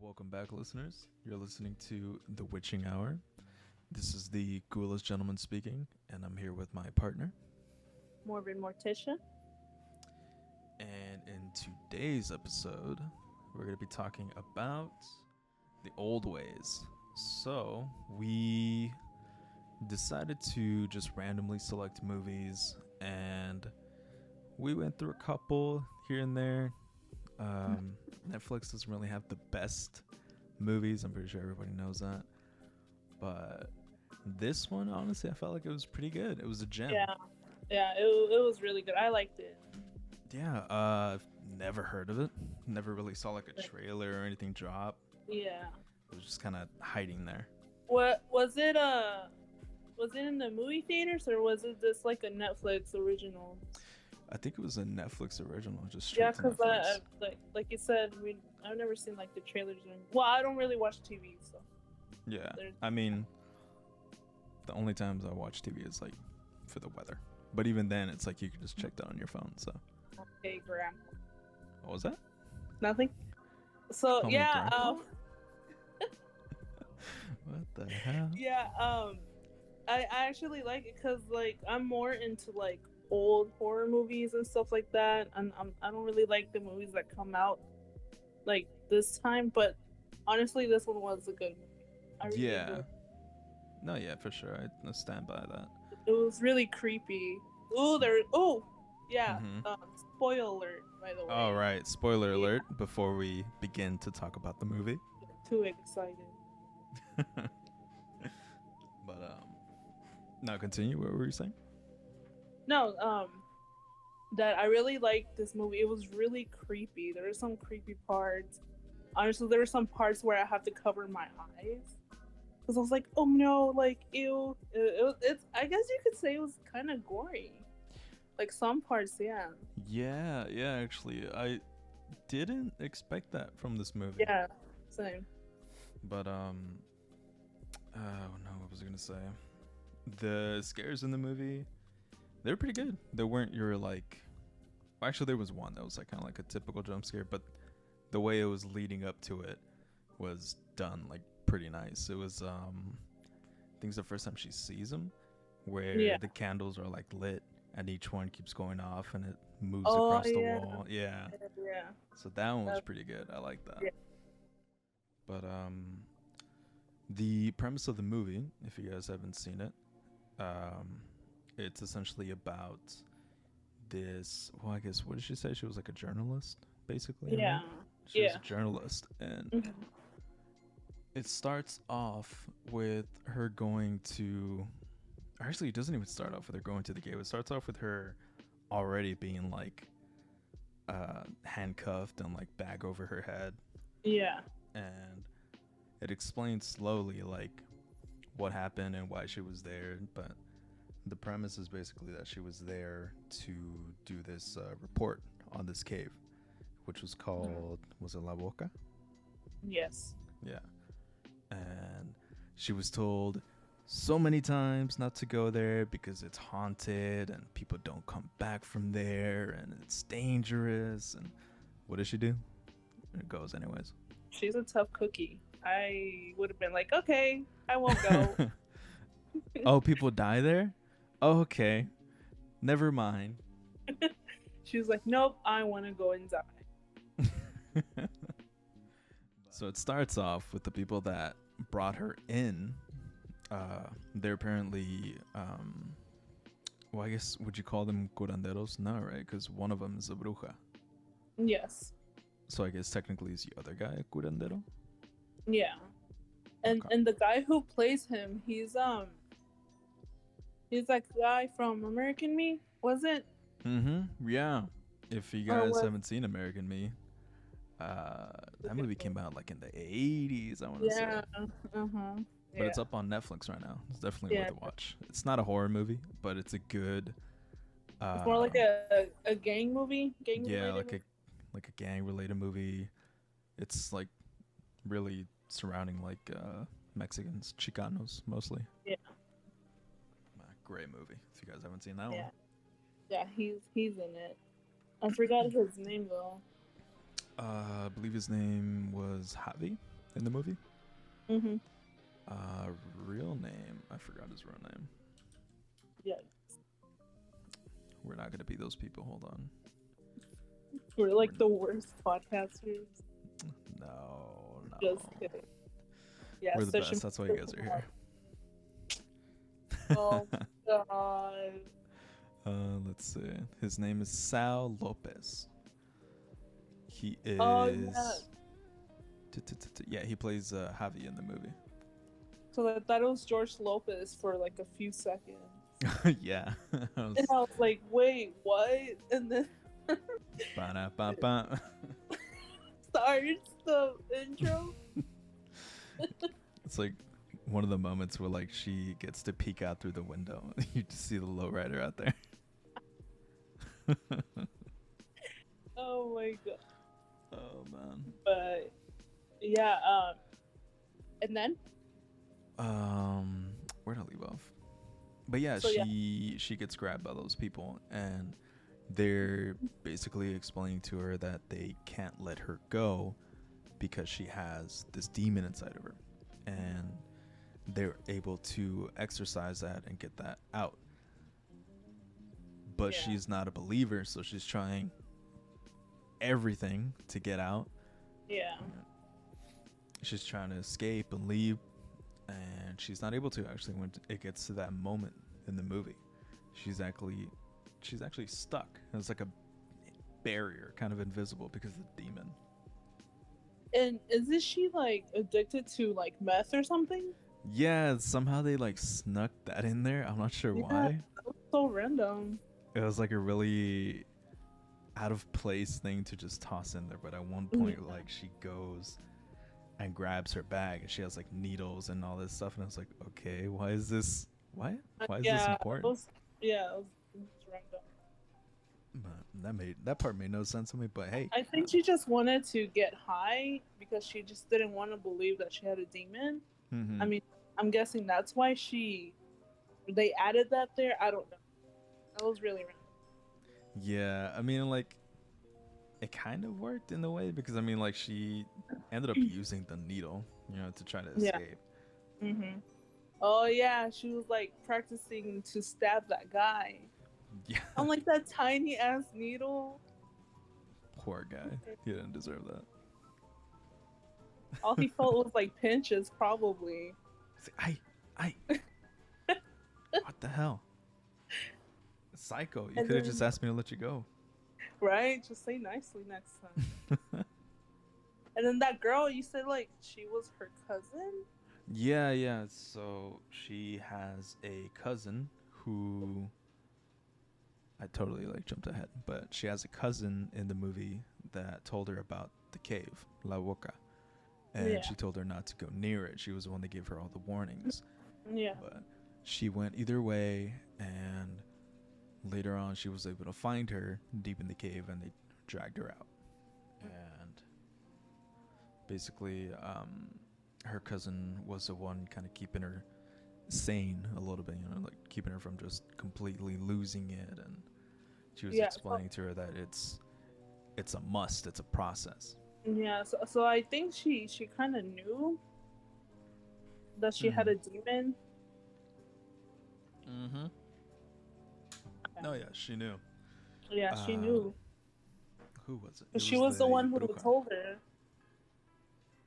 Welcome back, listeners. You're listening to The Witching Hour. This is the Ghoulish Gentleman speaking, and I'm here with my partner. Morbid Morticia. And in today's episode, we're going to be talking about the old ways. So, we decided to just randomly select movies, and we went through a couple here and there. Netflix doesn't really have the best movies. I'm pretty sure everybody knows that. But this one, honestly, I felt like it was pretty good. It was a gem. Yeah, it was really good. I liked it. Yeah, I've never heard of it. Never really saw like a trailer or anything drop. Yeah. It was just kind of hiding there. What was it? Was it in the movie theaters or was it just like a Netflix original? I think it was a Netflix original, just straight Yeah, to because Netflix. like you said, I've never seen like the trailers. Well, I don't really watch TV, so. Yeah, I mean, the only times I watch TV is like for the weather. But even then, it's like you can just check that on your phone. So. Okay, Grandma. What was that? Nothing. So Call me yeah. Grandpa? What the hell? Yeah. I actually like it because like I'm more into like old horror movies and stuff like that, and I don't really like the movies that come out like this time. But honestly, this one was a good movie. I really enjoyed it. No, yeah, for sure. I stand by that. It was really creepy. Yeah. Mhm. Spoiler alert, by the way. All right, spoiler alert before we begin to talk about the movie. Too excited. But now continue. What were you saying? No, that I really liked this movie. It was really creepy. There were some creepy parts. Honestly, there were some parts where I had to cover my eyes because I was like, "Oh no!" Like, ew. It's. I guess you could say it was kind of gory. Like some parts, yeah. Yeah. Actually, I didn't expect that from this movie. Yeah, same. But oh no, what was I gonna say? The scares in the movie, they were pretty good. They weren't your like. Well, actually, there was one that was like kind of like a typical jump scare, but the way it was leading up to it was done like pretty nice. It was I think it's the first time she sees him, where the candles are like lit and each one keeps going off and it moves across the wall. Yeah. Yeah. So that one was pretty good. I like that. Yeah. But the premise of the movie, if you guys haven't seen it, it's essentially about this. Well, I guess what did she say? She was like a journalist, basically. Yeah. Right? She was a journalist, and it starts off with her going to. Actually, it doesn't even start off with her going to the game. It starts off with her already being like handcuffed and like bag over her head. Yeah. And it explains slowly like what happened and why she was there, but the premise is basically that she was there to do this report on this cave, which was called, was it La Boca? Yes. Yeah. And she was told so many times not to go there because it's haunted and people don't come back from there and it's dangerous. And what does she do? It goes anyways. She's a tough cookie. I would have been like, okay, I won't go. Oh, people die there? Oh, okay. Never mind. She was like, nope, I want to go and die. So it starts off with the people that brought her in. They're apparently, well, I guess, would you call them curanderos? No, right? Because one of them is a bruja. Yes. So I guess technically is the other guy a curandero? Yeah. And Okay. and the guy who plays him, he's that guy from American Me, was it? Yeah. If you guys haven't seen American Me, that movie came out like in the 80s, I want to say. Uh-huh. But it's up on Netflix right now. It's definitely worth a watch. It's not a horror movie, but it's a good. It's more like a gang movie. Yeah, like a gang related movie. It's like really surrounding like Mexicans, Chicanos mostly. Yeah. Great movie. If you guys haven't seen that one. Yeah, he's in it. I forgot his name though. I believe his name was Javi. in the movie. Mm-hmm. Real name. I forgot his real name. Yeah. We're not gonna be those people. Hold on. We're like the worst podcasters. No. Just kidding. Yeah, We're the searching best. That's why you guys are here. Oh God. Let's see. His name is Sal Lopez. He is. Oh yeah. Yeah, he plays Javi in the movie. So I thought it was George Lopez for like a few seconds. Yeah. And I was like, wait, what? And then Ba-da-ba-ba. starts the intro. It's like one of the moments where like she gets to peek out through the window. You just see the lowrider out there. Oh my God. Oh man. But yeah, and then Where'd I leave off? But yeah, So, she gets grabbed by those people, and they're basically explaining to her that they can't let her go because she has this demon inside of her, and they're able to exorcise that and get that out. But Yeah. she's not a believer, so she's trying everything to get out. yeah. She's trying to escape and leave, and she's not able to actually when it gets to that moment in the movie. She's actually stuck. It's like a barrier, kind of invisible because of the demon. And isn't she like addicted to like meth or something? Yeah, somehow they like snuck that in there. I'm not sure Yeah. why. That was so random. It was like a really out of place thing to just toss in there, but at one point like she goes and grabs her bag and she has like needles and all this stuff, and I was like, okay, why is this what? Why is this important? It was random. But that part made no sense to me, but hey. I think she just wanted to get high because she just didn't want to believe that she had a demon. Mhm. I mean, I'm guessing that's why they added that there. I don't know. That was really random. Yeah, I mean, like, it kind of worked in a way because I mean, like, she ended up using the needle, to try to Yeah. escape. Mm-hmm. Oh yeah, she was like practicing to stab that guy. Yeah, I'm like, that tiny ass needle. poor guy. He didn't deserve that. All he felt was like pinches, probably. He's like, I. What the hell? Psycho! You And could have just then- asked me to let you go. Right? Just say nicely next time. And then that girl, you said like she was her cousin? Yeah. So she has a cousin who I totally like jumped ahead, but she has a cousin in the movie that told her about the cave, La Boca, and Yeah. she told her not to go near it. She was the one that gave her all the warnings, Yeah. but she went either way, and later on she was able to find her deep in the cave, and they dragged her out. And basically, her cousin was the one kind of keeping her sane a little bit, like keeping her from just completely losing it. And she was Yeah, explaining to her that it's a must, it's a process. Yeah, so I think she kind of knew that she had a demon. Mm-hmm. Oh yeah, she knew. Yeah, she knew. Who was it? But she was the one who bruja. told her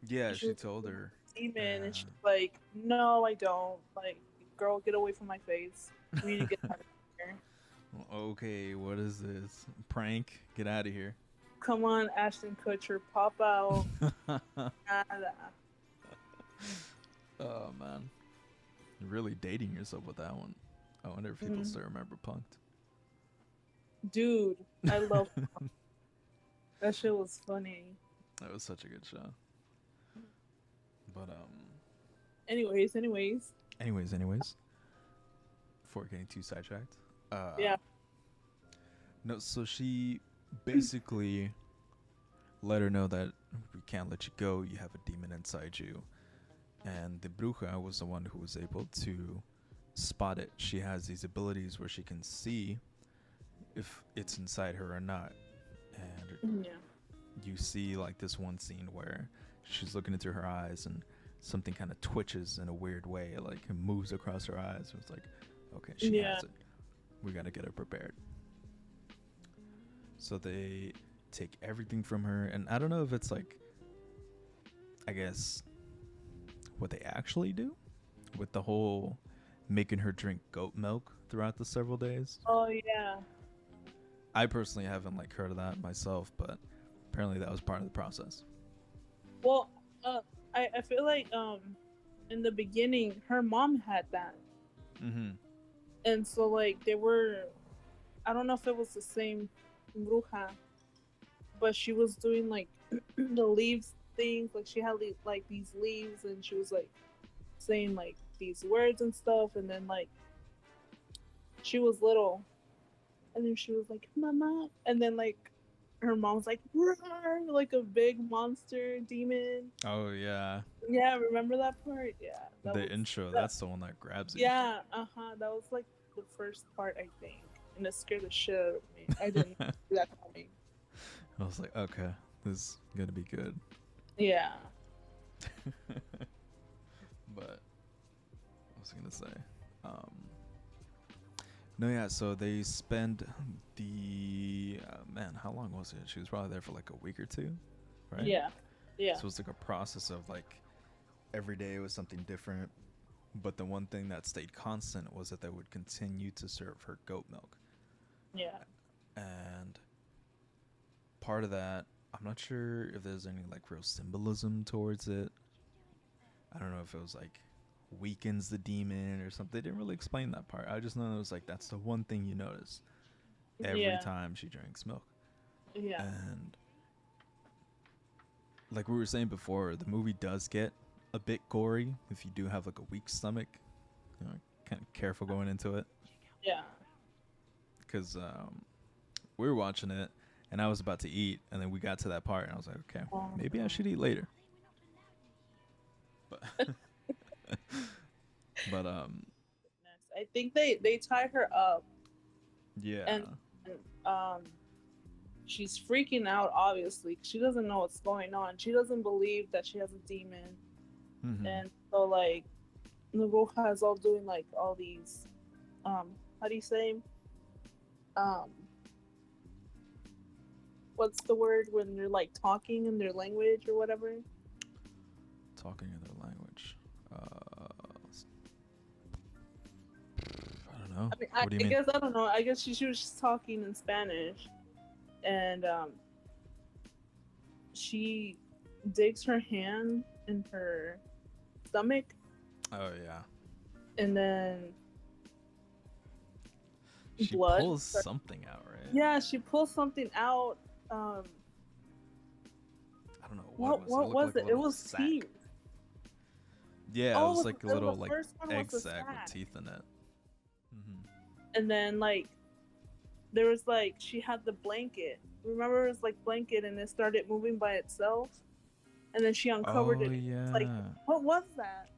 Yeah, she she was told her. demon, and she's like, "No, I don't. Like, girl, get away from my face. We need to get out of here. Okay, what is this? Prank? Get out of here. Come on, Ashton Kutcher, pop out." Nada. Oh man, you're really dating yourself with that one. I wonder if people still remember Punked. Dude, I love that shit was funny. That was such a good show. But Anyways. before getting too sidetracked. Yeah. No, so she basically let her know that we can't let you go. You have a demon inside you. And the bruja was the one who was able to spot it. She has these abilities where she can see if it's inside her or not. And Yeah. you see like this one scene where she's looking into her eyes and something kind of twitches in a weird way, like it moves across her eyes. It's like, okay, she Yeah. has it. We got to get her prepared. So they take everything from her, and I don't know if it's like, I guess, what they actually do with the whole making her drink goat milk throughout the several days. Oh yeah. I personally haven't like heard of that myself, but apparently that was part of the process. Well, I feel like in the beginning her mom had that, Mm-hmm. and so like they were, I don't know if it was the same bruja, but she was doing like the leaves things. Like she had like these leaves, and she was like saying like these words and stuff, and then like she was little, and then she was like mama, and then like her mom's like "Roar," like a big monster demon. Oh yeah, Yeah, remember that part? Yeah, that the was intro. that, That's the one that grabs you. yeah, that was like the first part, I think, and it scared the shit out of me. I didn't see that coming. I was like, okay, this is gonna be good. Yeah. But what was I gonna say? No, yeah. So they spend the man. How long was it? She was probably there for like a week or two, right? Yeah. Yeah. So it's like a process of like every day was something different. But the one thing that stayed constant was that they would continue to serve her goat milk. Yeah. And part of that, I'm not sure if there's any like real symbolism towards it. I don't know if it was like weakens the demon or something. They didn't really explain that part. I just know it was like that's the one thing you notice every Yeah. time she drinks milk. Yeah. And like we were saying before, the movie does get a bit gory if you do have like a weak stomach. You know, kind of careful going into it. Yeah. Because we were watching it and I was about to eat, and then we got to that part and I was like, okay, maybe I should eat later. But but I think they tie her up, yeah. and she's freaking out. Obviously, she doesn't know what's going on. She doesn't believe that she has a demon, Mhm. and so like the Bruja is all doing like all these, how do you say, um, what's the word when they're like talking in their language or whatever? Talking in their language. I don't know. I mean, What do you mean? guess I don't know. I guess she was just talking in Spanish, and she digs her hand in her stomach, Oh yeah. and then She blood. pulls something out, right? Yeah, she pulls something out. I don't know What looked was like a it? It little was sack. teeth. Yeah, Oh, it was like a little the like first one egg was a sack with sack. teeth in it. Mm-hmm. And then like there was like she had the blanket. Remember, it was like blanket, and it started moving by itself. And then she uncovered Oh it. yeah. It's like, what was that?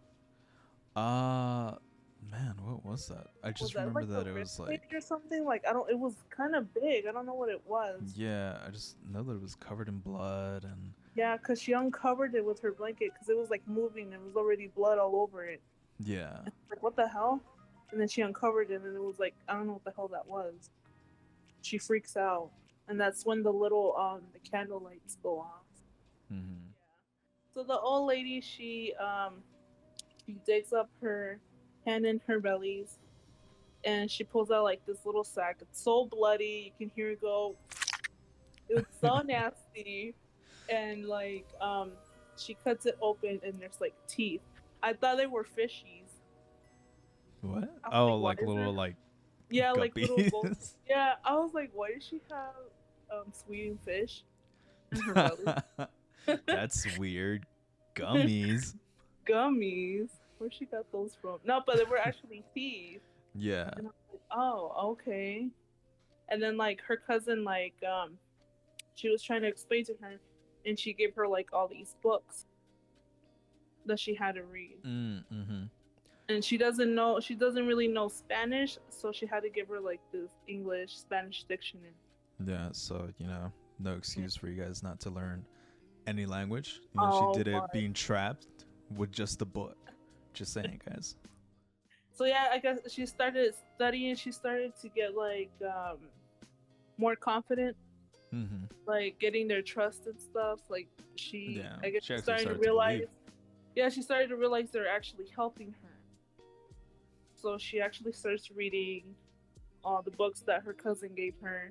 Man, what was that? I Was just that remember like that a it was rib like, cage or something? Like I don't. It was kind of big. I don't know what it was. yeah, I just know that it was covered in blood and Yeah, because she uncovered it with her blanket because it was like moving. There was already blood all over it. yeah. Like what the hell? And then she uncovered it, and it was like I don't know what the hell that was. She freaks out, and that's when the little the candle lights go off. Mm-hmm. So the old lady, she digs up her hand in her bellies, and she pulls out like this little sack. It's so bloody, you can hear it go. It was so nasty, and like she cuts it open, and there's like teeth. I thought they were fishies. What? I was Oh, like, like what is little it? like Yeah, like little guppies. gold. Yeah, I was like, why does she have sweet fish in her belly? That's weird. Gummies. Gummies. Where she got those from? No, but they were actually teeth. Yeah. And I was like, oh, okay. And then like her cousin, like she was trying to explain to her, and she gave her like all these books that she had to read. Mm-hmm. And she doesn't really know Spanish, so she had to give her like this English Spanish dictionary. Yeah, so, no excuse for you guys not to learn any language. You know, she Oh did my. it being trapped with just the book. Just saying, guys. So yeah, I guess she started studying. She started to get like more confident, Mm-hmm. like getting their trust and stuff. Like Yeah, I guess she she's actually starting to started to believe. realize. Yeah, she started to realize they're actually helping her. So she actually starts reading all the books that her cousin gave her,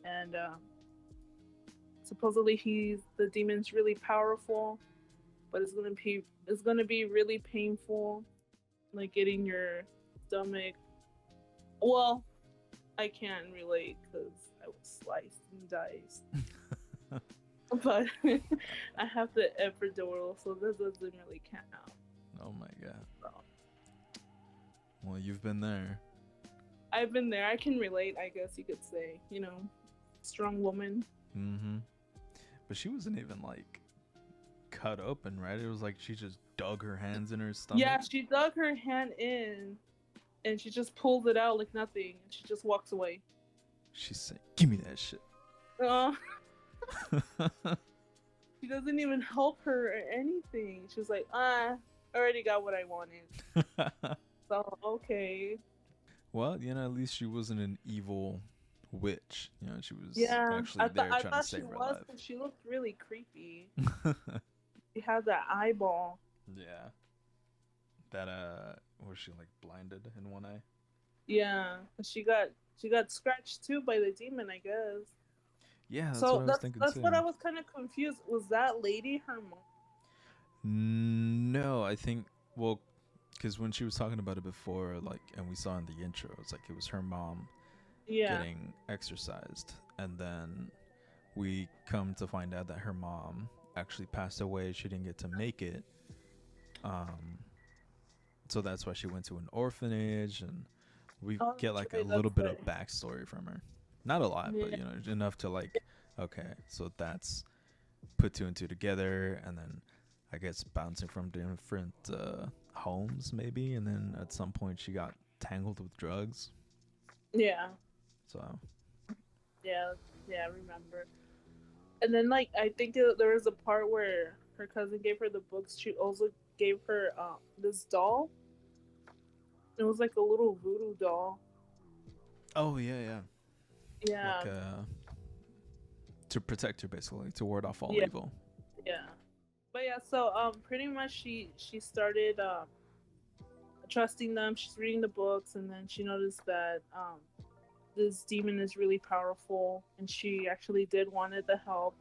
and supposedly the demon's really powerful, but it's gonna be really painful, like getting your stomach. Well, I can't relate because I was sliced and diced, but I have the epidural, so that doesn't really count. Oh my god. So, Well, you've been there. I've been there. I can relate. I guess you could say, strong woman. Mm-hmm. But she wasn't even like cut open, right? It was like she just dug her hands in her stomach. Yeah, she dug her hand in, and she just pulls it out like nothing, and she just walks away. She said, "Give me that shit." Uh, she doesn't even help her or anything. She was like, I already got what I wanted. So, okay. Well, at least she wasn't an evil witch. She was Yeah, actually there I trying to thought she save her was, life. because she looked really creepy. She had that eyeball. Yeah. That was she like blinded in one eye? Yeah, she got scratched too by the demon, I guess. Yeah, that's what So I was that's thinking that's too. what I was kind of confused. Was that lady her mom? No, I think because when she was talking about it before, like, and we saw in the intro, it's like it was her mom Yeah. getting exorcised, and then we come to find out that her mom actually passed away. She didn't get to make it. So that's why she went to an orphanage, and we Oh, get that's like a right. little That's bit of right. backstory from her. Not a lot, but Yeah. enough to like, okay, so that's put two and two together, and then I guess bouncing from different homes maybe, and then at some point she got tangled with drugs. Yeah. So Yeah. Yeah. I remember. And then, like, I think there was a part where her cousin gave her the books. She also gave her this doll. It was like a little voodoo doll. oh yeah, Yeah. like to protect her basically, to ward off all Yeah. evil. Yeah. But yeah, so pretty much she started trusting them. She's reading the books, and then she noticed that this demon is really powerful, and she actually did wanted the help.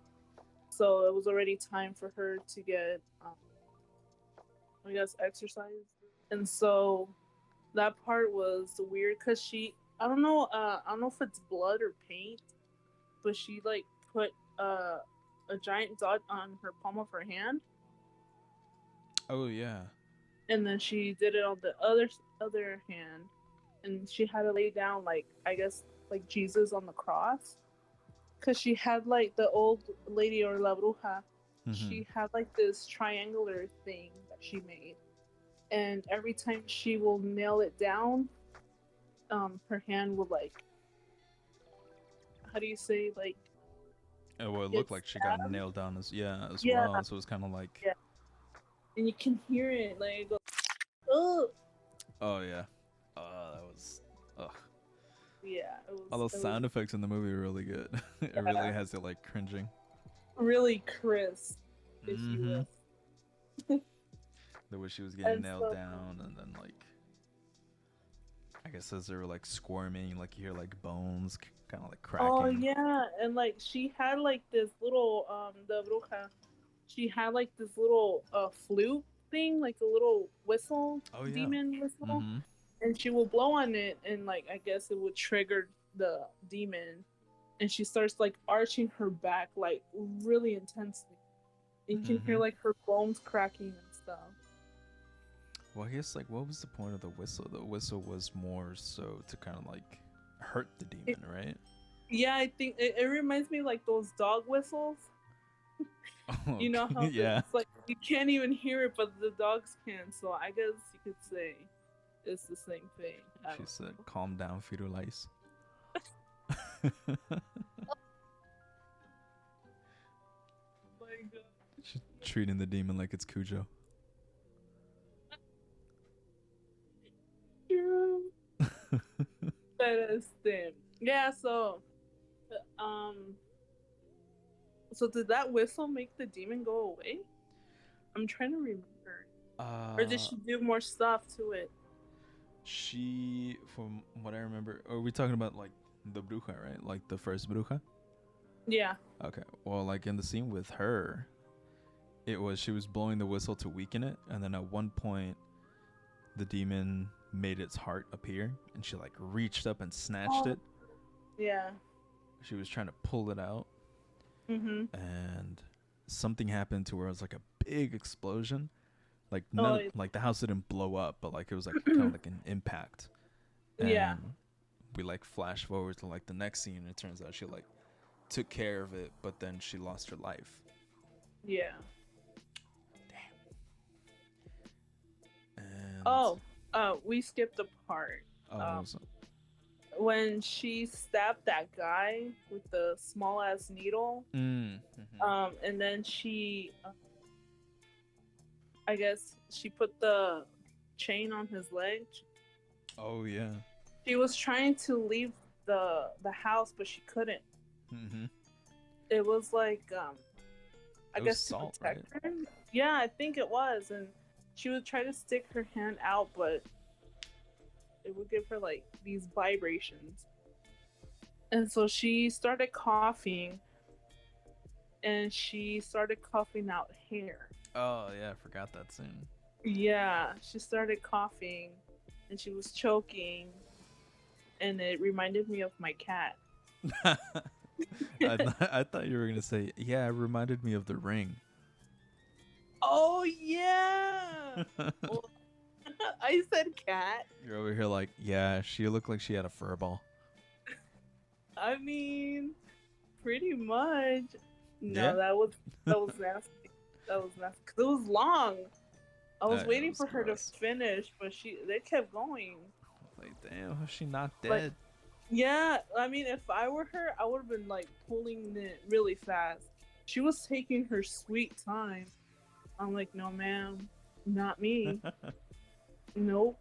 So it was already time for her to get, I guess, exercise. And so that part was weird because I don't know if it's blood or paint, but she like put a giant dot on her palm of her hand, Oh yeah. and then she did it on the other hand, and she had to lay down, like, I guess, like Jesus on the cross, because she had like the old lady, or La Bruja. Mm-hmm. She had like this triangular thing that she made, and every time she will nail it down, her hand would, like, how do you say, like, Well, it get looked like she got stabbed? nailed down as Yeah, well. So it was kind of like, yeah, and you can hear it like go, oh, oh yeah, that was, ugh. yeah, All those it sound was effects in the movie are really good. It really yeah, has it like cringing. really crisp, if you Mm-hmm. will. The way she was getting And nailed so, down, and then like, I guess as they were like squirming, like you hear like bones kind of like oh cracking. yeah, and like she had like this little the bruja, she had like this little flute thing, like a little whistle, Oh yeah. demon whistle, Mm-hmm. and she will blow on it, and like I guess it would trigger the demon, and she starts like arching her back like really intensely. You can Mm-hmm. hear like her bones cracking and stuff. Well, I guess like what was the point of the whistle? The whistle was more so to kind of like hurt the It, demon, right? yeah, I think it reminds me like those dog whistles. You know Okay. how Yeah. it's like you can't even hear it, but the dogs can. So I guess you could say it's the same thing. I She don't said, know. "Calm down, feeder lice." treating the demon like it's Cujo. True. That is them. Yeah, um, so did that whistle make the demon go away? I'm trying to remember. Or did she do more stuff to it? She, from what I remember, are we talking about like the bruja, right? Like the first bruja? Yeah. Okay. Well, like in the scene with her, it was she was blowing the whistle to weaken it, and then at one point, the demon made its heart appear, and she like reached up and snatched it. Yeah. She was trying to pull it out, Mm-hmm. and something happened to where it was like a big explosion. Like none, like the house didn't blow up, but like it was like kind of like an impact. And yeah. we like flash forward to like the next scene, and it turns out she like took care of it, but then she lost her life. Yeah. And we skipped a part. When she stabbed that guy with the small ass needle. Mm-hmm. And then she, I guess she put the chain on his leg. Oh yeah. She was trying to leave the house, but she couldn't. Mm-hmm. It was like I guess salt, to protect right? her. Yeah, I think it was, and she would try to stick her hand out, but it would give her like these vibrations. And so she started coughing, and she started coughing out hair. Oh yeah, I forgot that scene. Yeah, she started coughing, and she was choking, and it reminded me of my cat. I thought you were gonna say, yeah, it reminded me of The Ring. Oh yeah. Well, I said cat. You're over here like, yeah, she looked like she had a fur ball. I mean, pretty much. No, Yeah. that was nasty. That was nasty because it was long. I was waiting for her to finish, but they kept going. Like, damn, is she not dead? Like, yeah, I mean, if I were her, I would have been like pulling it really fast. She was taking her sweet time. I'm like, no, ma'am, not me. Nope.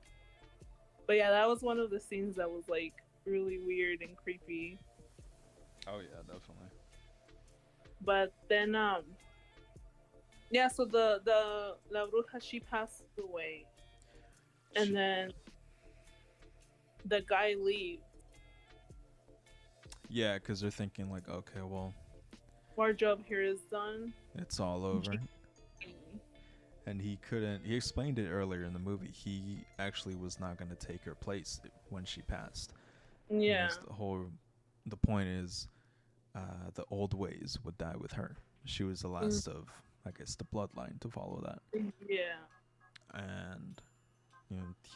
But yeah, that was one of the scenes that was like really weird and creepy. Oh yeah, definitely. But then yeah, so the La Bruja, she passed away. And then the guy leaves. Yeah, because they're thinking like, okay, well, our job here is done. It's all over. And he explained it earlier in the movie. He actually was not going to take her place when she passed. Yeah. The point is, the old ways would die with her. She was the last of, I guess, the bloodline to follow that. Yeah. And,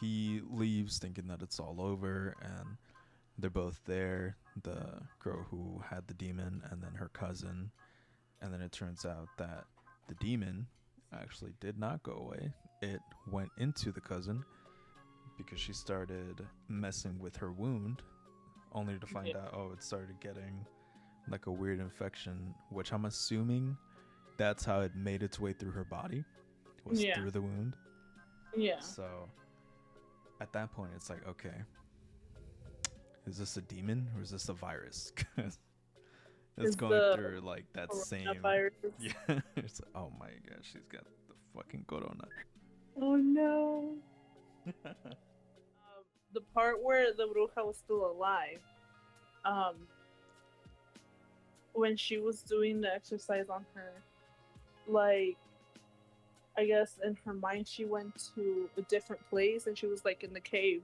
he leaves thinking that it's all over, and they're both there. The girl who had the demon and then her cousin. And then it turns out that the demon actually did not go away. It went into the cousin because she started messing with her wound, only to find out, it started getting like a weird infection, which I'm assuming that's how it made its way through her body, was through the wound. Yeah. So at that point, it's like, okay, is this a demon or is this a virus? It's going through like that same virus. Yeah. It's like, oh my god, she's got the fucking corona. Oh no. The part where the bruja was still alive, when she was doing the exercise on her, like, I guess in her mind she went to a different place, and she was like in the cave,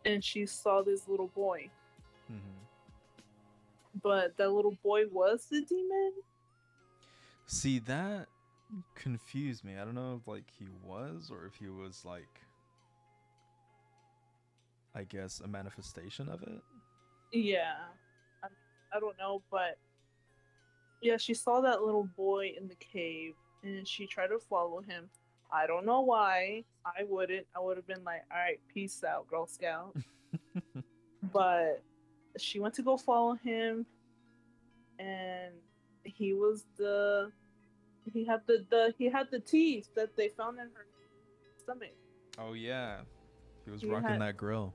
and she saw this little boy. But that little boy was the demon? See, that confused me. I don't know if like he was, or if he was like, I guess, a manifestation of it. Yeah. I don't know, but yeah, she saw that little boy in the cave, and she tried to follow him. I don't know why. I wouldn't. I would have been like, all right, peace out, Girl Scout. But she went to go follow him, and he was the He had the teeth that they found in her stomach. Oh yeah, he was He rocking had that grill.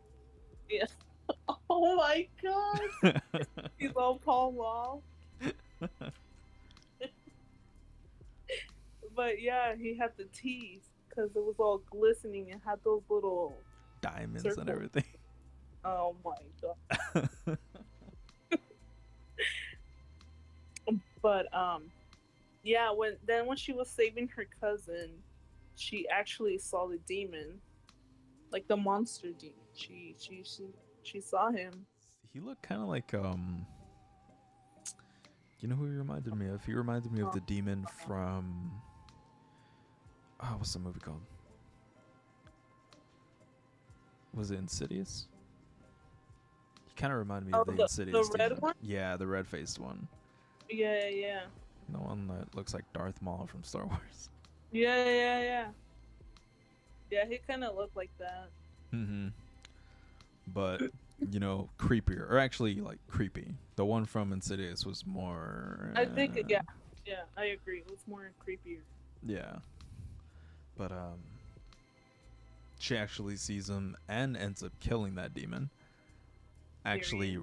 yeah. Oh my god, he's all Paul Wall. But yeah, he had the teeth because it was all glistening and had those little Diamonds and circles. everything. Oh my god. But yeah, when she was saving her cousin, she actually saw the demon, like the monster demon. She saw him. He looked kind of like you know who he reminded me of? He reminded me of the demon from what's the movie called? Was it Insidious? He kind of reminded me of the Insidious the red demon. one. Yeah, the red-faced one. Yeah, yeah, The one that looks like Darth Maul from Star Wars. yeah. Yeah, he kind of looked like that. Mm-hmm. But you know, creepier, or actually like creepy. The one from Insidious was more. I think yeah, I agree. It was more creepier. Yeah. But she actually sees him and ends up killing that demon. Actually,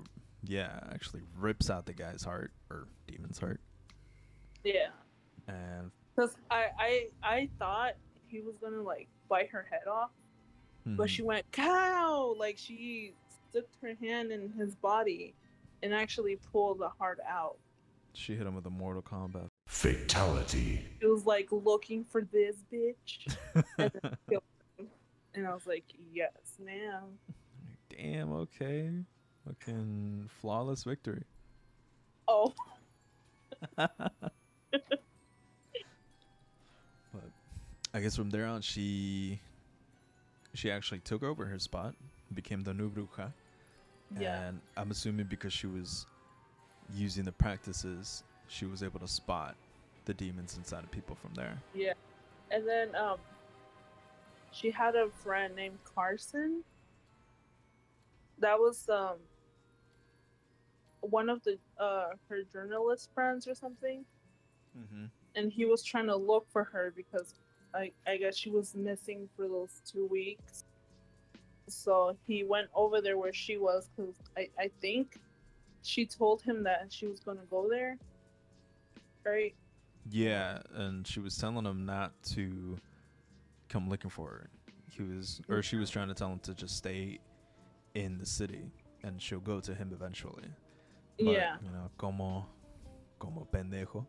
actually rips out the guy's heart or demon's heart. Yeah. And because I thought he was gonna like bite her head off, but she went cow, like she stuck her hand in his body and actually pulled the heart out. She hit him with a Mortal Kombat fatality. It was like looking for this bitch, and then killed him. And I was like, yes, ma'am. Damn, okay. Fucking flawless victory. Oh. But I guess from there on, she actually took over her spot, became the new Bruja. Yeah. And I'm assuming because she was using the practices, she was able to spot the demons inside of people from there. Yeah. And then she had a friend named Carson. That was one of the her journalist friends or something. Mm-hmm. And he was trying to look for her because I guess she was missing for those 2 weeks. So he went over there where she was because I think she told him that she was going to go there. Right? Yeah, and she was telling him not to come looking for her. She was trying to tell him to just stay in the city and she'll go to him eventually. But, yeah. You know, como pendejo,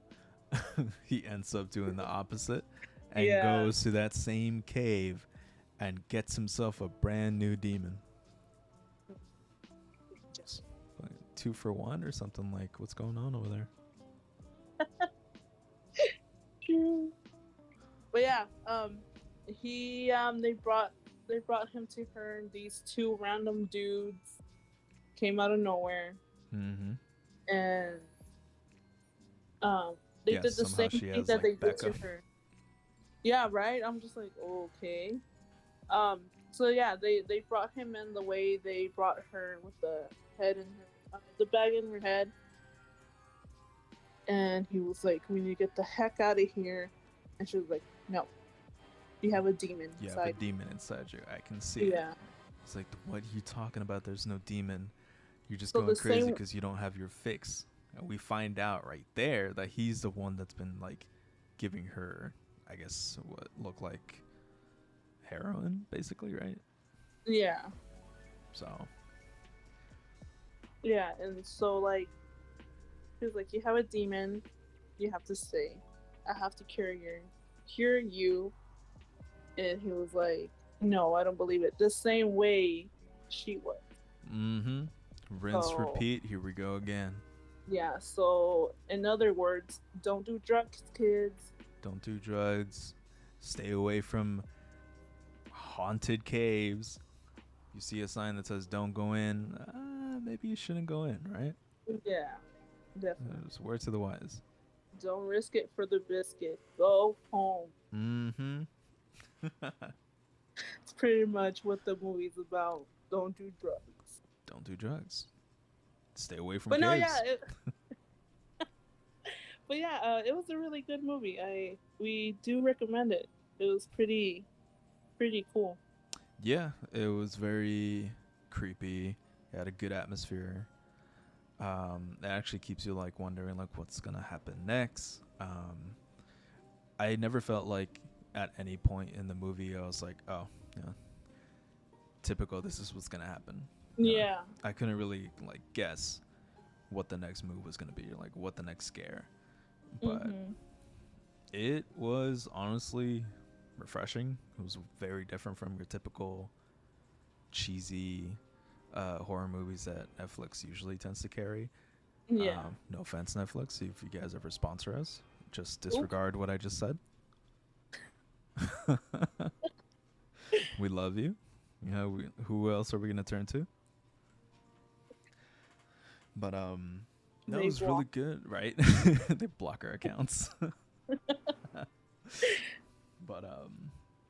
he ends up doing the opposite and goes to that same cave and gets himself a brand new demon. Just 2 for 1 or something. Like, what's going on over there? But yeah, they brought him to her, and these 2 random dudes came out of nowhere. Mm-hmm. And they did the same thing that they did to her. Yeah, right? I'm just like, okay. So yeah, they brought him in the way they brought her with the head in her, the bag in her head. And he was like, we need to get the heck out of here. And she was like, no, you have a demon inside. You have a demon inside you. I can see it. Yeah. It's like, what are you talking about? There's no demon. You're just going crazy because you don't have your fix. And we find out right there that he's the one that's been like giving her, I guess, what looked like heroin, basically, right? Yeah. So. Yeah, and so like, he was like, you have a demon, you have to stay. I have to cure you. And he was like, no, I don't believe it. The same way she was. Mm-hmm. Rinse, repeat. Here we go again. Yeah, so in other words, don't do drugs, kids. Don't do drugs. Stay away from haunted caves. You see a sign that says don't go in, maybe you shouldn't go in, right? Yeah, definitely. It's word to the wise. Don't risk it for the biscuit. Go home. Mm-hmm. It's pretty much what the movie's about. Don't do drugs. Don't do drugs. Stay away from but caves. No, yeah. but yeah, it was a really good movie. We do recommend it. It was pretty cool. Yeah, it was very creepy. It had a good atmosphere. It actually keeps you like wondering like what's gonna happen next. I never felt like at any point in the movie I was like, oh, yeah, typical. This is what's gonna happen. Yeah. I couldn't really like guess what the next move was gonna be, or like what the next scare. But it was honestly refreshing. It was very different from your typical cheesy horror movies that Netflix usually tends to carry. Yeah. No offense, Netflix. If you guys ever sponsor us, just disregard what I just said. We love you. You know, who else are we gonna turn to? But that They was really block. good, right? They block our accounts. But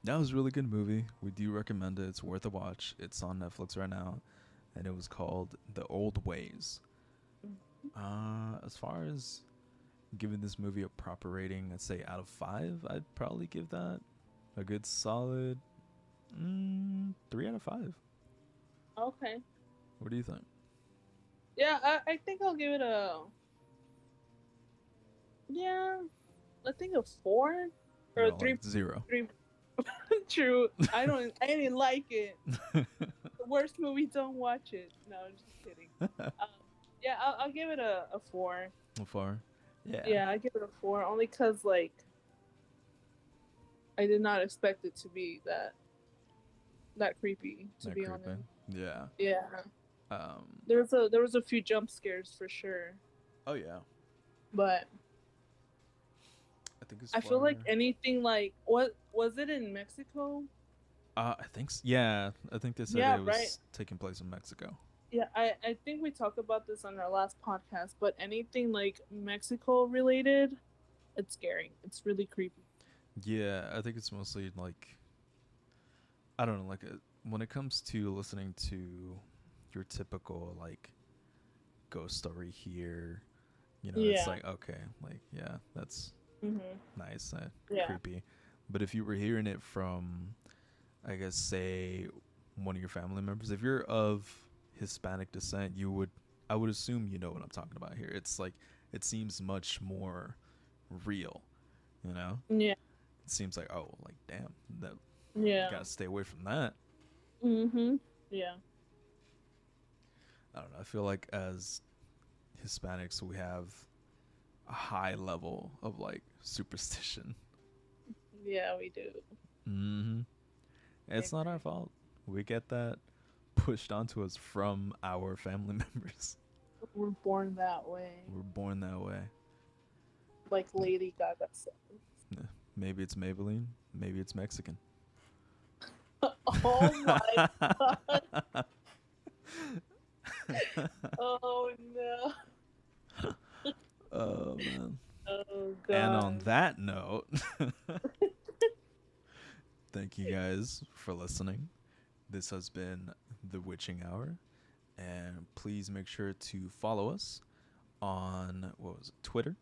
that was a really good movie. We do recommend it. It's worth a watch. It's on Netflix right now, and it was called The Old Ways. As far as giving this movie a proper rating, I'd say out of 5, I'd probably give that a good solid 3 out of 5. Okay. What do you think? Yeah, I think I'll give it a. Yeah, I think a 4 or No, 3. like 0. 3. True. I didn't like it. The worst movie. Don't watch it. No, I'm just kidding. Yeah, I'll give it a 4. How far? Yeah. Yeah, I give it a 4 only because like I did not expect it to be that creepy. To That be creepy. honest. Yeah. Yeah. Um. There was a few jump scares for sure, Oh yeah. but I think it's. I feel like anything like what was it in Mexico? I think. Yeah. I think they said Yeah, it was right. taking place in Mexico. Yeah, I think we talked about this on our last podcast, but anything like Mexico related, it's scary. It's really creepy. Yeah, I think it's mostly like I don't know, like when it comes to listening to your typical like ghost story here, you know, it's Yeah. like okay, like yeah, that's Mhm. nice, Yeah. creepy. But if you were hearing it from, I guess, say one of your family members, if you're of Hispanic descent, I would assume you know what I'm talking about here. It's like it seems much more real, you know. Yeah. It seems like oh, like damn, that Yeah. gotta stay away from that. Mhm. Yeah. I don't know. I feel like as Hispanics, we have a high level of like superstition. Yeah, we do. Mm-hmm. It's not our fault. We get that pushed onto us from our family members. We're born that way. We're born that way. Like Lady Gaga said. Maybe it's Maybelline. Maybe it's Mexican. Oh my god. Oh no. Oh man. Oh god. And on that note, thank you guys for listening. This has been The Witching Hour. And please make sure to follow us on Twitter,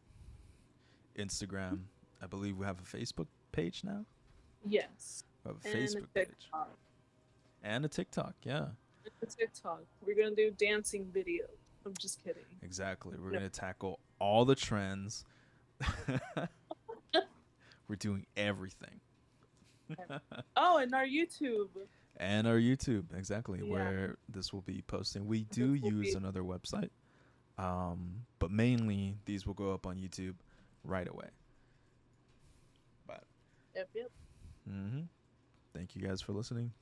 Instagram. I believe we have a Facebook page now. Yes. We have a And Facebook a page. TikTok. And a TikTok, yeah. A TikTok. We're gonna do dancing videos. I'm just kidding. Exactly. We're No. going to tackle all the trends. We're doing everything. Oh, and our YouTube. And our YouTube, exactly, Yeah. where this will be posting. We do This will use be- another website, but mainly these will go up on YouTube right away. But Yep. thank you guys for listening.